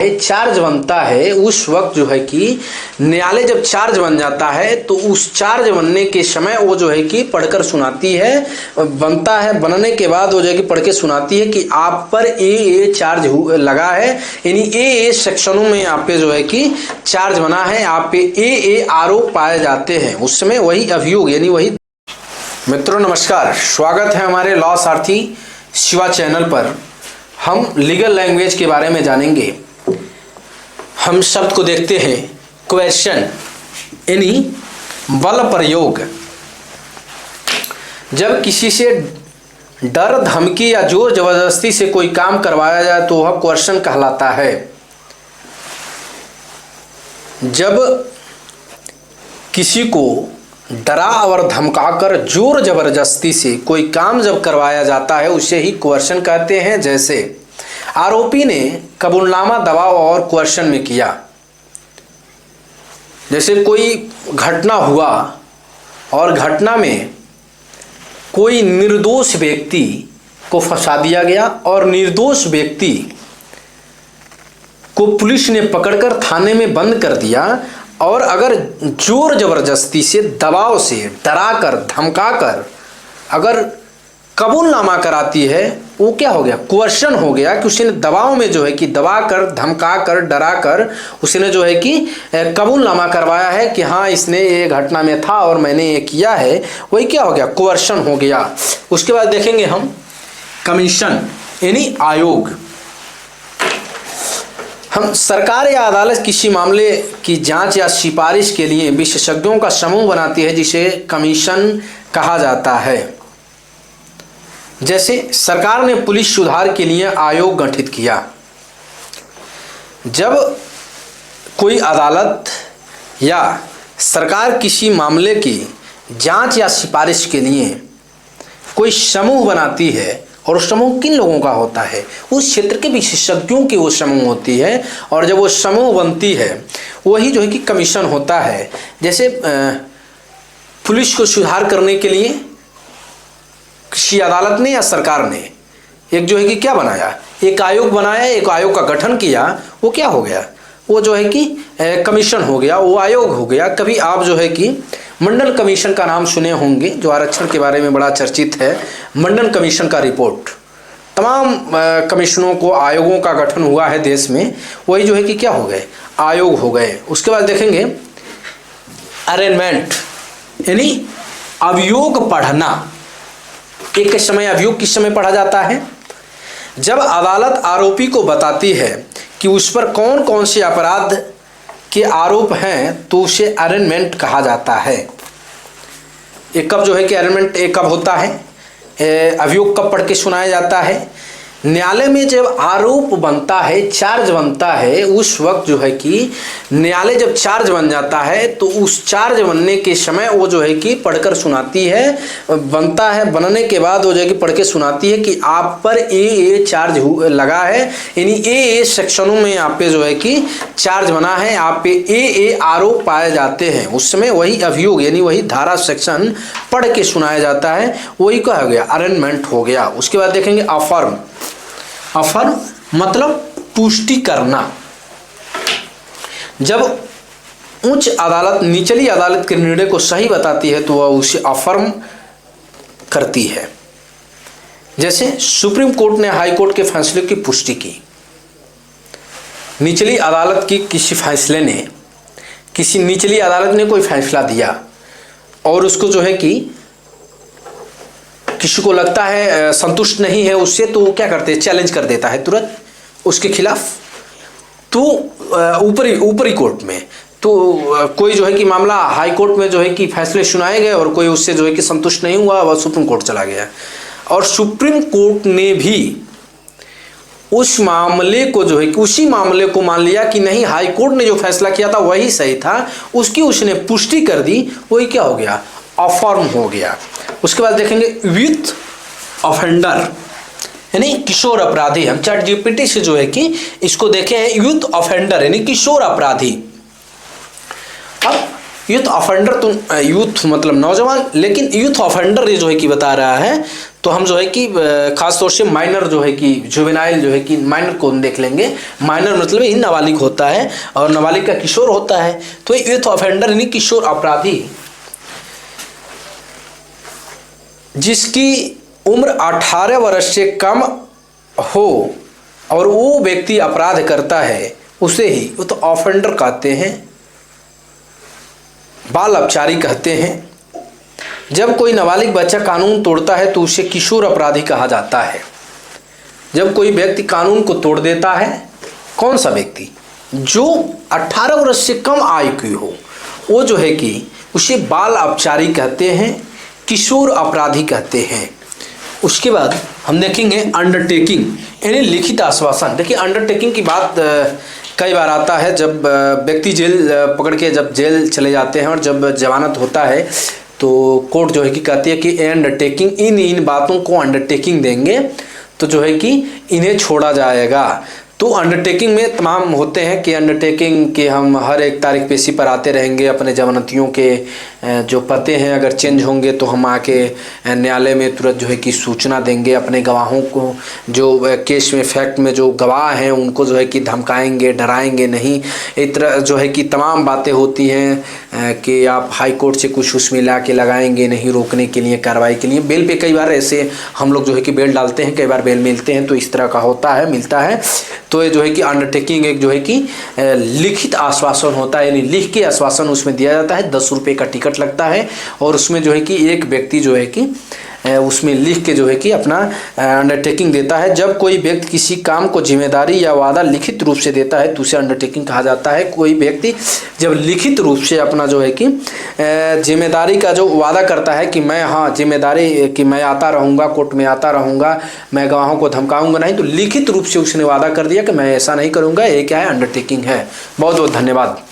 Charge बनता है उस वक्त जो है कि न्यायालय जब चार्ज बन जाता है तो उस चार्ज बनने के समय वो जो है कि पढ़कर सुनाती है, बनता है, बनने के बाद वो जो है कि पढ़ के सुनाती है कि आप पर ये चार्ज लगा है, यानी ये सेक्शनों में आप पे जो है कि चार्ज बना है, आप पे ये आरोप पाए जाते हैं। उस समय वही अभियोग यानी वही। मित्रों नमस्कार, स्वागत है हमारे लॉ सारथी शिवा चैनल पर। हम लीगल लैंग्वेज के बारे में जानेंगे। हम शब्द को देखते हैं क्वेश्चन यानी बल प्रयोग। जब किसी से डर, धमकी या जोर जबरदस्ती से कोई काम करवाया जाए तो वह क्वेश्चन कहलाता है। जब किसी को डरा और धमकाकर जोर जबरदस्ती से कोई काम जब करवाया जाता है उसे ही क्वेश्चन कहते हैं। जैसे आरोपी ने कबूलनामा दबाव और क्वेश्चन में किया। जैसे कोई घटना हुआ और घटना में कोई निर्दोष व्यक्ति को फंसा दिया गया और निर्दोष व्यक्ति को पुलिस ने पकड़कर थाने में बंद कर दिया, और अगर जोर जबरदस्ती से, दबाव से, डराकर, धमकाकर अगर कबूलनामा कराती है, वो क्या हो गया? क्वेश्चन हो गया कि उसने दबाव में जो है कि दबाकर, धमकाकर, डराकर उसने जो है कि कबूलनामा करवाया है कि हाँ इसने ये घटना में था और मैंने ये किया है, वही क्या हो गया? क्वेश्चन हो गया। उसके बाद देखेंगे हम कमीशन यानी आयोग। हम सरकार या अदालत किसी मामले की जांच या सिफारिश के लिए विशेषज्ञों का समूह बनाती है जिसे कमीशन कहा जाता है। जैसे सरकार ने पुलिस सुधार के लिए आयोग गठित किया। जब कोई अदालत या सरकार किसी मामले की जांच या सिफारिश के लिए कोई समूह बनाती है, और उस समूह किन लोगों का होता है? उस क्षेत्र के विशेषज्ञों की वो समूह होती है, और जब वो समूह बनती है वही जो है कि कमीशन होता है। जैसे पुलिस को सुधार करने के लिए किसी अदालत ने या सरकार ने एक जो है कि क्या बनाया? एक आयोग बनाया, एक आयोग का गठन किया। वो क्या हो गया? वो जो है कि कमीशन हो गया, वो आयोग हो गया। कभी आप जो है कि मंडल कमीशन का नाम सुने होंगे, जो आरक्षण के बारे में बड़ा चर्चित है। मंडल कमीशन का रिपोर्ट, तमाम कमीशनों को, आयोगों का गठन हुआ है देश में, वही जो है कि क्या हो गए? आयोग हो गए। उसके बाद देखेंगे अरेंजमेंट यानी अभियोग पढ़ना। एक समय अभियोग किस समय पढ़ा जाता है? जब अदालत आरोपी को बताती है कि उस पर कौन कौन से अपराध के आरोप हैं तो उसे अरेंजमेंट कहा जाता है। एक कब जो है कि अरेंजमेंट एक कब होता है? अभियोग कब पढ़ के सुनाया जाता है? न्यायालय में जब आरोप बनता है, चार्ज बनता है, उस वक्त जो है कि न्यायालय जब चार्ज बन जाता है तो उस चार्ज बनने के समय वो जो है कि पढ़कर सुनाती है, बनता है, बनने के बाद वो जो है कि पढ़ के सुनाती है कि आप पर ये चार्ज लगा है, यानी ये सेक्शनों में आप पे जो है कि चार्ज बना है, आप पे ये आरोप पाए जाते हैं। उस समय वही अभियोग यानी वही धारा सेक्शन पढ़ के सुनाया जाता है, वही क्या हो गया? अरेंजमेंट हो गया। उसके बाद देखेंगे अफर्म। अफर्म मतलब पुष्टि करना। जब उच्च अदालत निचली अदालत के निर्णय को सही बताती है तो वह उसे अफर्म करती है। जैसे सुप्रीम कोर्ट ने हाई कोर्ट के फैसले की पुष्टि की। निचली अदालत की किसी फैसले ने, किसी निचली अदालत ने कोई फैसला दिया और उसको जो है कि किसी को लगता है संतुष्ट नहीं है उससे, तो क्या करते हैं? चैलेंज कर देता है तुरंत उसके खिलाफ। तो ऊपरी कोर्ट में तो कोई जो है कि मामला हाई कोर्ट में जो है कि फैसले सुनाए गए और कोई उससे जो है कि संतुष्ट नहीं हुआ, वह सुप्रीम कोर्ट चला गया। और सुप्रीम कोर्ट ने भी उस मामले को जो है कि उसी मामले को मान लिया कि नहीं, हाई कोर्ट ने जो फैसला किया था वही सही था, उसकी उसने पुष्टि कर दी, वही क्या हो गया? अफर्म हो गया। उसके बाद देखेंगे यूथ ऑफेंडर यानी किशोर अपराधी। हम चैट जीपीटी से जो है कि इसको देखे हैं, यूथ ऑफेंडर यानी किशोर अपराधी। अब यूथ ऑफेंडर तो यूथ मतलब नौजवान, लेकिन यूथ ऑफेंडर ये जो है कि बता रहा है तो हम जो है कि खास तौर से माइनर जो है कि जुवेनाइल जो है कि माइनर को हम देख लेंगे। माइनर मतलब ही नाबालिग होता है और नाबालिग का किशोर होता है। तो यूथ ऑफेंडर यानी किशोर अपराधी जिसकी उम्र 18 वर्ष से कम हो और वो व्यक्ति अपराध करता है उसे ही यूथ ऑफेंडर कहते हैं, बाल अपचारी कहते हैं। जब कोई नाबालिग बच्चा कानून तोड़ता है तो उसे किशोर अपराधी कहा जाता है। जब कोई व्यक्ति कानून को तोड़ देता है, कौन सा व्यक्ति? जो 18 वर्ष से कम आयु की हो, वो जो है कि उसे बाल अपचारी कहते हैं, किशोर अपराधी कहते हैं। उसके बाद हम देखेंगे अंडरटेकिंग यानी लिखित आश्वासन। देखिए अंडरटेकिंग की बात कई बार आता है जब व्यक्ति जेल पकड़ के जब जेल चले जाते हैं और जब जमानत होता है तो कोर्ट जो है कि कहती है कि अंडरटेकिंग इन बातों को अंडरटेकिंग देंगे तो जो है कि इन्हें छोड़ा जाएगा। तो अंडरटेकिंग में तमाम होते हैं कि अंडरटेकिंग कि हम हर एक तारीख पेशी पर आते रहेंगे, अपने जमानतियों के जो पते हैं अगर चेंज होंगे तो हम आके न्यायालय में तुरंत जो है कि सूचना देंगे, अपने गवाहों को जो केस में फैक्ट में जो गवाह हैं उनको जो है कि धमकाएंगे, डराएंगे नहीं। इस तरह जो है कि तमाम बातें होती हैं कि आप हाई कोर्ट से कुछ उसमें ला के लगाएंगे नहीं, रोकने के लिए, कार्रवाई के लिए। बेल पे कई बार ऐसे हम लोग जो है कि बेल डालते हैं, कई बार बेल मिलते हैं, तो इस तरह का होता है, मिलता है। तो ये जो है कि अंडरटेकिंग एक जो है कि लिखित आश्वासन होता है, यानी लिख के आश्वासन उसमें दिया जाता है। 10 रुपये का टिकट लगता है और उसमें जो है कि एक व्यक्ति जो है कि उसमें लिख के जो है कि अपना अंडरटेकिंग देता है। जब कोई व्यक्ति किसी काम को जिम्मेदारी या वादा लिखित रूप से देता है तो उसे अंडरटेकिंग कहा जाता है। कोई व्यक्ति जब लिखित रूप से अपना जो है कि जिम्मेदारी का जो वादा करता है कि मैं जिम्मेदारी कि मैं आता रहूँगा, कोर्ट में आता रहूँगा, मैं गवाहों को धमकाऊँगा नहीं, तो लिखित रूप से उसने वादा कर दिया कि मैं ऐसा नहीं करूँगा, ये क्या है? अंडरटेकिंग है। बहुत बहुत धन्यवाद।